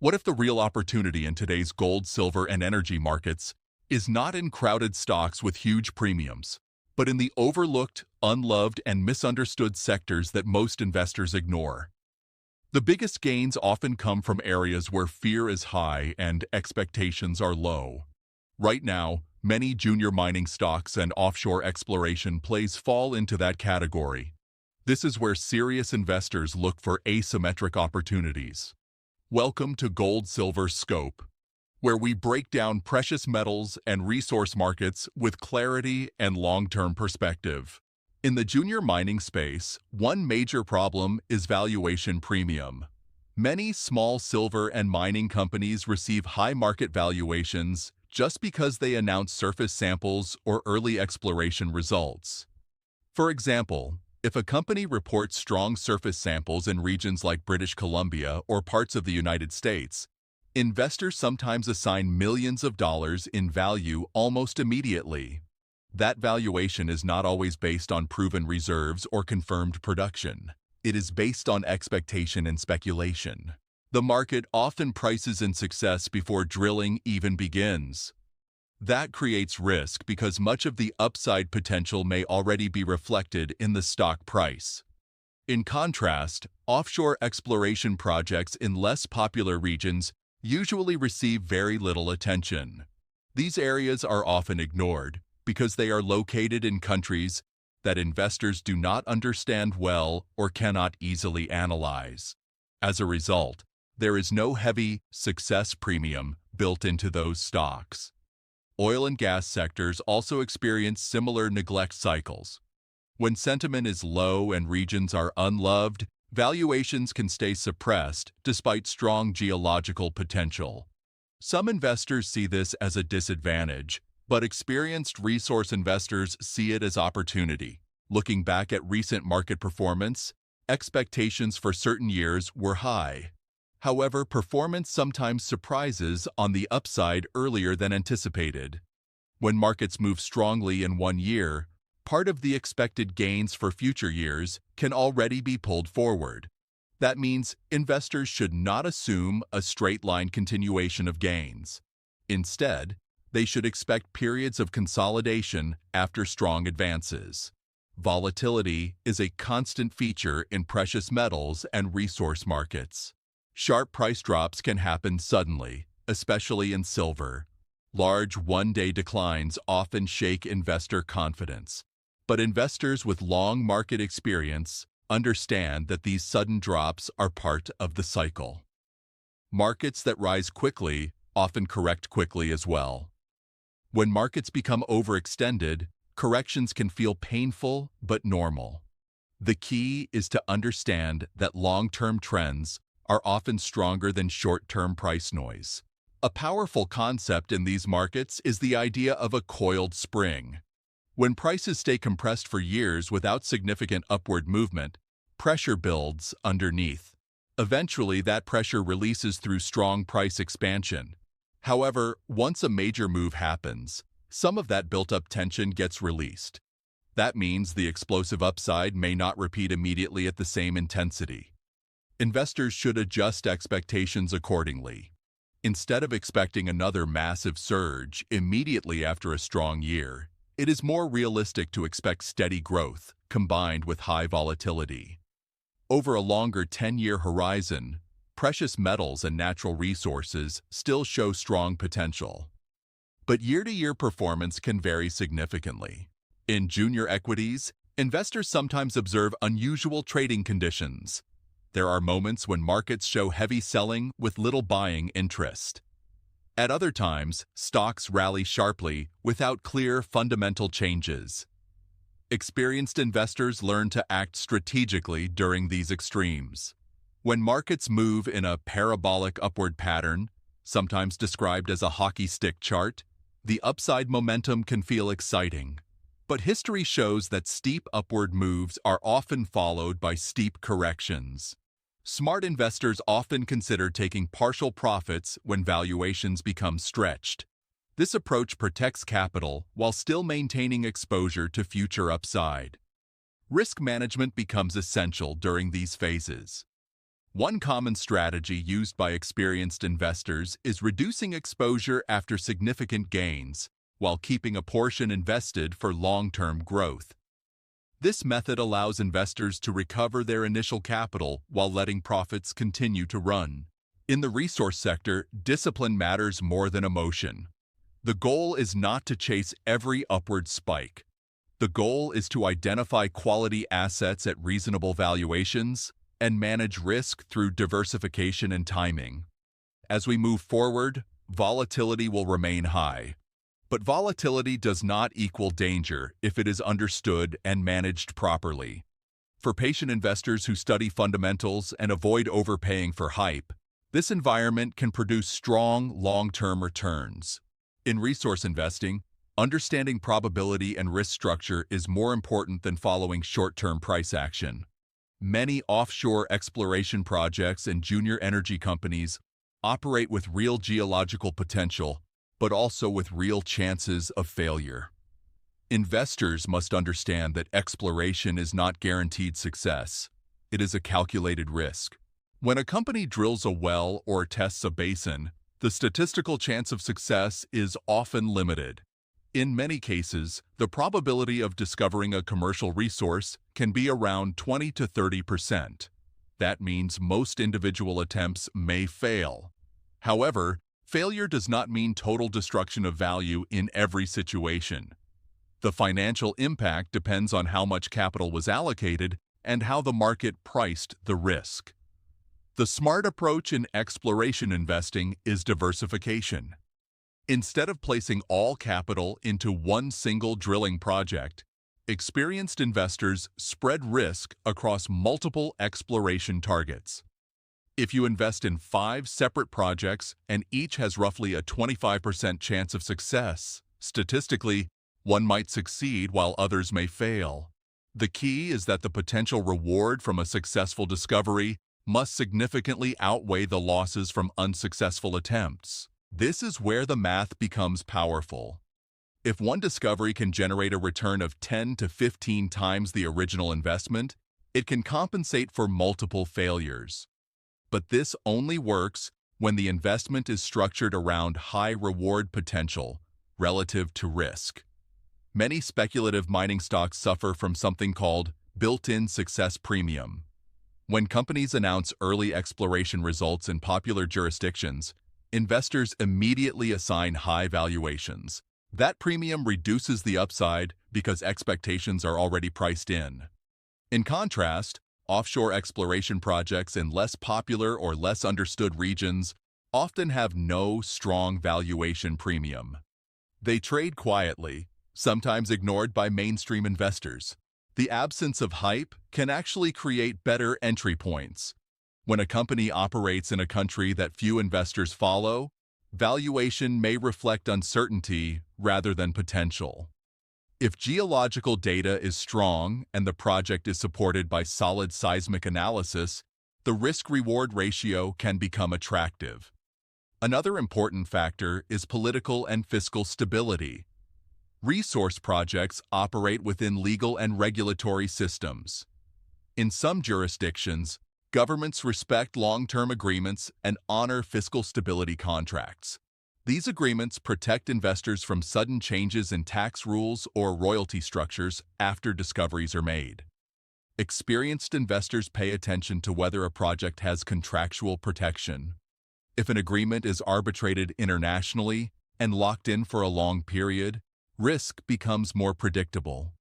What if the real opportunity in today's gold, silver, and energy markets is not in crowded stocks with huge premiums, but in the overlooked, unloved, and misunderstood sectors that most investors ignore? The biggest gains often come from areas where fear is high and expectations are low. Right now, many junior mining stocks and offshore exploration plays fall into that category. This is where serious investors look for asymmetric opportunities. Welcome to Gold Silver Scope, where we break down precious metals and resource markets with clarity and long-term perspective. In the junior mining space, one major problem is valuation premium. Many small silver and mining companies receive high market valuations just because they announce surface samples or early exploration results. For example, if a company reports strong surface samples in regions like British Columbia or parts of the United States, investors sometimes assign millions of dollars in value almost immediately. That valuation is not always based on proven reserves or confirmed production. It is based on expectation and speculation. The market often prices in success before drilling even begins. That creates risk because much of the upside potential may already be reflected in the stock price. In contrast, offshore exploration projects in less popular regions usually receive very little attention. These areas are often ignored because they are located in countries that investors do not understand well or cannot easily analyze. As a result, there is no heavy success premium built into those stocks. Oil and gas sectors also experience similar neglect cycles. When sentiment is low and regions are unloved, valuations can stay suppressed despite strong geological potential. Some investors see this as a disadvantage, but experienced resource investors see it as opportunity. Looking back at recent market performance, expectations for certain years were high. However, performance sometimes surprises on the upside earlier than anticipated. When markets move strongly in one year, part of the expected gains for future years can already be pulled forward. That means investors should not assume a straight-line continuation of gains. Instead, they should expect periods of consolidation after strong advances. Volatility is a constant feature in precious metals and resource markets. Sharp price drops can happen suddenly, especially in silver. Large one-day declines often shake investor confidence, but investors with long market experience understand that these sudden drops are part of the cycle. Markets that rise quickly often correct quickly as well. When markets become overextended, corrections can feel painful but normal. The key is to understand that long-term trends are often stronger than short-term price noise. A powerful concept in these markets is the idea of a coiled spring. When prices stay compressed for years without significant upward movement, pressure builds underneath. Eventually, that pressure releases through strong price expansion. However, once a major move happens, some of that built-up tension gets released. That means the explosive upside may not repeat immediately at the same intensity. Investors should adjust expectations accordingly. Instead of expecting another massive surge immediately after a strong year, it is more realistic to expect steady growth combined with high volatility. Over a longer 10-year horizon, precious metals and natural resources still show strong potential. But year-to-year performance can vary significantly. In junior equities, investors sometimes observe unusual trading conditions. There are moments when markets show heavy selling with little buying interest. At other times, stocks rally sharply without clear fundamental changes. Experienced investors learn to act strategically during these extremes. When markets move in a parabolic upward pattern, sometimes described as a hockey stick chart, the upside momentum can feel exciting. But history shows that steep upward moves are often followed by steep corrections. Smart investors often consider taking partial profits when valuations become stretched. This approach protects capital while still maintaining exposure to future upside. Risk management becomes essential during these phases. One common strategy used by experienced investors is reducing exposure after significant gains, while keeping a portion invested for long-term growth. This method allows investors to recover their initial capital while letting profits continue to run. In the resource sector, discipline matters more than emotion. The goal is not to chase every upward spike. The goal is to identify quality assets at reasonable valuations and manage risk through diversification and timing. As we move forward, volatility will remain high. But volatility does not equal danger if it is understood and managed properly. For patient investors who study fundamentals and avoid overpaying for hype, this environment can produce strong, long-term returns. In resource investing, understanding probability and risk structure is more important than following short-term price action. Many offshore exploration projects and junior energy companies operate with real geological potential, but also with real chances of failure. Investors must understand that exploration is not guaranteed success. It is a calculated risk. When a company drills a well or tests a basin, the statistical chance of success is often limited. In many cases, the probability of discovering a commercial resource can be around 20 to 30%. That means most individual attempts may fail. However, failure does not mean total destruction of value in every situation. The financial impact depends on how much capital was allocated and how the market priced the risk. The smart approach in exploration investing is diversification. Instead of placing all capital into one single drilling project, experienced investors spread risk across multiple exploration targets. If you invest in 5 separate projects and each has roughly a 25% chance of success, statistically, one might succeed while others may fail. The key is that the potential reward from a successful discovery must significantly outweigh the losses from unsuccessful attempts. This is where the math becomes powerful. If one discovery can generate a return of 10 to 15 times the original investment, it can compensate for multiple failures. But this only works when the investment is structured around high reward potential relative to risk. Many speculative mining stocks suffer from something called built-in success premium. When companies announce early exploration results in popular jurisdictions, investors immediately assign high valuations. That premium reduces the upside because expectations are already priced in. In contrast, offshore exploration projects in less popular or less understood regions often have no strong valuation premium. They trade quietly, sometimes ignored by mainstream investors. The absence of hype can actually create better entry points. When a company operates in a country that few investors follow, valuation may reflect uncertainty rather than potential. If geological data is strong and the project is supported by solid seismic analysis, the risk-reward ratio can become attractive. Another important factor is political and fiscal stability. Resource projects operate within legal and regulatory systems. In some jurisdictions, governments respect long-term agreements and honor fiscal stability contracts. These agreements protect investors from sudden changes in tax rules or royalty structures after discoveries are made. Experienced investors pay attention to whether a project has contractual protection. If an agreement is arbitrated internationally and locked in for a long period, risk becomes more predictable.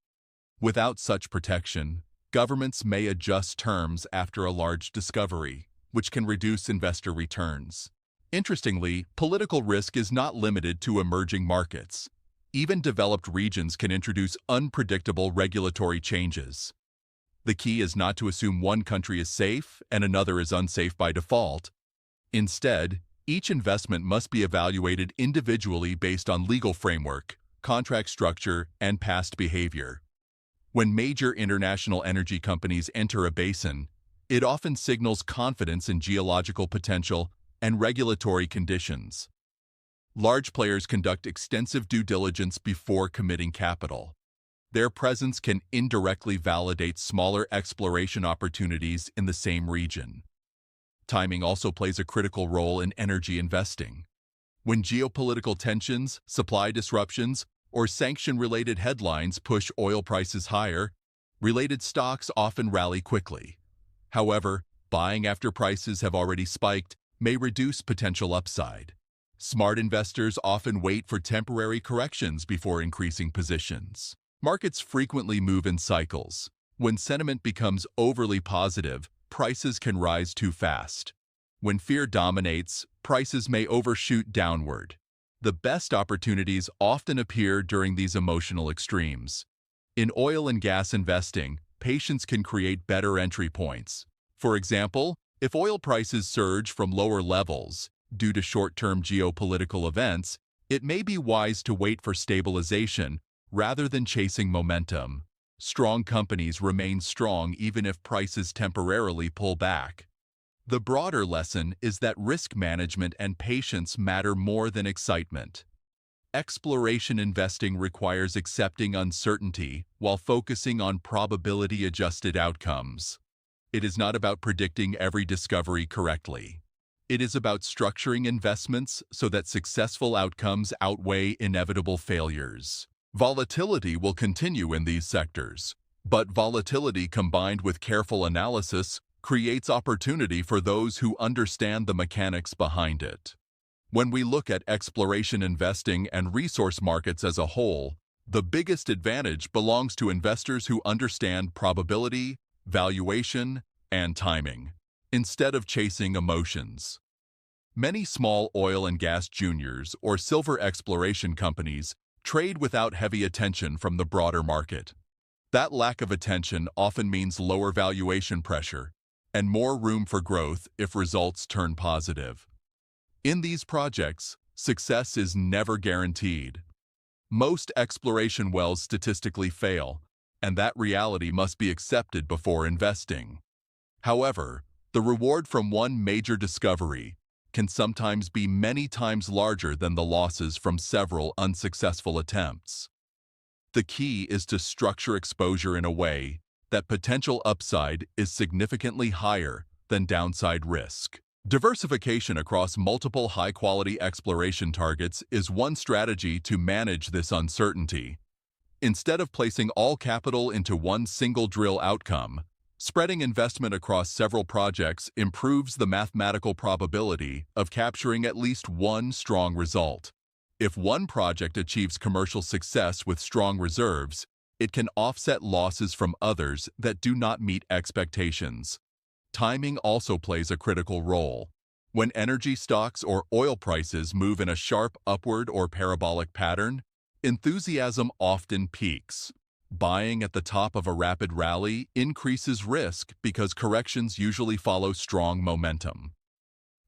Without such protection, governments may adjust terms after a large discovery, which can reduce investor returns. Interestingly, political risk is not limited to emerging markets. Even developed regions can introduce unpredictable regulatory changes. The key is not to assume one country is safe and another is unsafe by default. Instead, each investment must be evaluated individually based on legal framework, contract structure, and past behavior. When major international energy companies enter a basin, it often signals confidence in geological potential and regulatory conditions. Large players conduct extensive due diligence before committing capital. Their presence can indirectly validate smaller exploration opportunities in the same region. Timing also plays a critical role in energy investing. When geopolitical tensions, supply disruptions, or sanction-related headlines push oil prices higher, related stocks often rally quickly. However, buying after prices have already spiked may reduce potential upside. Smart investors often wait for temporary corrections before increasing positions. Markets frequently move in cycles. When sentiment becomes overly positive, prices can rise too fast. When fear dominates, prices may overshoot downward. The best opportunities often appear during these emotional extremes. In oil and gas investing, patience can create better entry points. For example, if oil prices surge from lower levels due to short-term geopolitical events, it may be wise to wait for stabilization rather than chasing momentum. Strong companies remain strong even if prices temporarily pull back. The broader lesson is that risk management and patience matter more than excitement. Exploration investing requires accepting uncertainty while focusing on probability-adjusted outcomes. It is not about predicting every discovery correctly. It is about structuring investments so that successful outcomes outweigh inevitable failures. Volatility will continue in these sectors, but volatility combined with careful analysis creates opportunity for those who understand the mechanics behind it. When we look at exploration investing and resource markets as a whole, the biggest advantage belongs to investors who understand probability, valuation, and timing, instead of chasing emotions. Many small oil and gas juniors or silver exploration companies trade without heavy attention from the broader market. That lack of attention often means lower valuation pressure and more room for growth if results turn positive. In these projects, success is never guaranteed. Most exploration wells statistically fail, and that reality must be accepted before investing. However, the reward from one major discovery can sometimes be many times larger than the losses from several unsuccessful attempts. The key is to structure exposure in a way that potential upside is significantly higher than downside risk. Diversification across multiple high-quality exploration targets is one strategy to manage this uncertainty. Instead of placing all capital into one single drill outcome, spreading investment across several projects improves the mathematical probability of capturing at least one strong result. If one project achieves commercial success with strong reserves, it can offset losses from others that do not meet expectations. Timing also plays a critical role. When energy stocks or oil prices move in a sharp upward or parabolic pattern, enthusiasm often peaks. Buying at the top of a rapid rally increases risk because corrections usually follow strong momentum.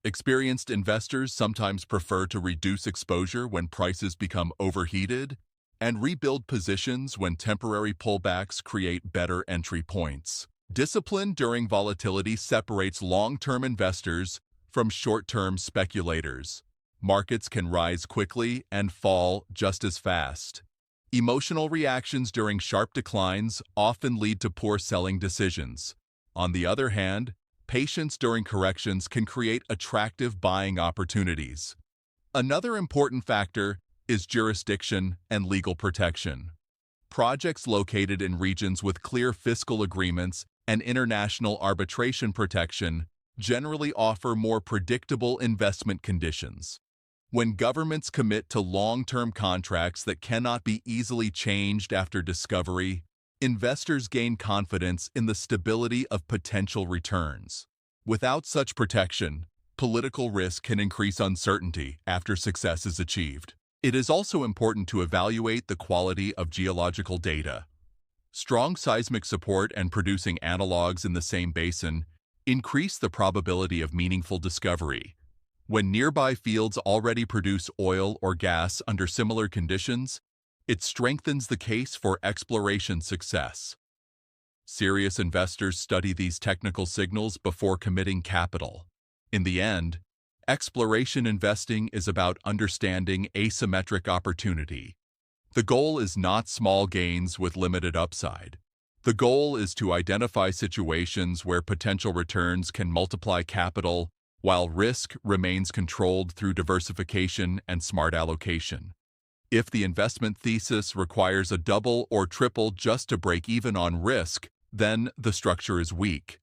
Experienced investors sometimes prefer to reduce exposure when prices become overheated and rebuild positions when temporary pullbacks create better entry points. Discipline during volatility separates long-term investors from short-term speculators. Markets can rise quickly and fall just as fast. Emotional reactions during sharp declines often lead to poor selling decisions. On the other hand, patience during corrections can create attractive buying opportunities. Another important factor is jurisdiction and legal protection. Projects located in regions with clear fiscal agreements and international arbitration protection generally offer more predictable investment conditions. When governments commit to long-term contracts that cannot be easily changed after discovery, investors gain confidence in the stability of potential returns. Without such protection, political risk can increase uncertainty after success is achieved. It is also important to evaluate the quality of geological data. Strong seismic support and producing analogs in the same basin increase the probability of meaningful discovery. When nearby fields already produce oil or gas under similar conditions, it strengthens the case for exploration success. Serious investors study these technical signals before committing capital. In the end, exploration investing is about understanding asymmetric opportunity. The goal is not small gains with limited upside. The goal is to identify situations where potential returns can multiply capital while risk remains controlled through diversification and smart allocation. If the investment thesis requires a double or triple just to break even on risk, then the structure is weak.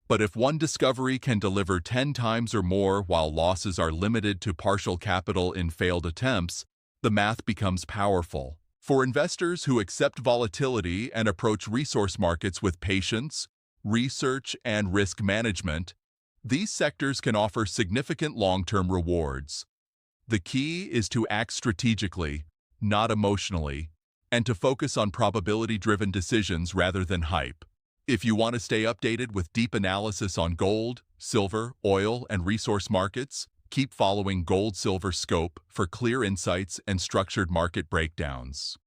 But if one discovery can deliver 10 times or more while losses are limited to partial capital in failed attempts, the math becomes powerful. For investors who accept volatility and approach resource markets with patience, research, and risk management, these sectors can offer significant long-term rewards. The key is to act strategically, not emotionally, and to focus on probability-driven decisions rather than hype. If you want to stay updated with deep analysis on gold, silver, oil, and resource markets, keep following Gold Silver Scope for clear insights and structured market breakdowns.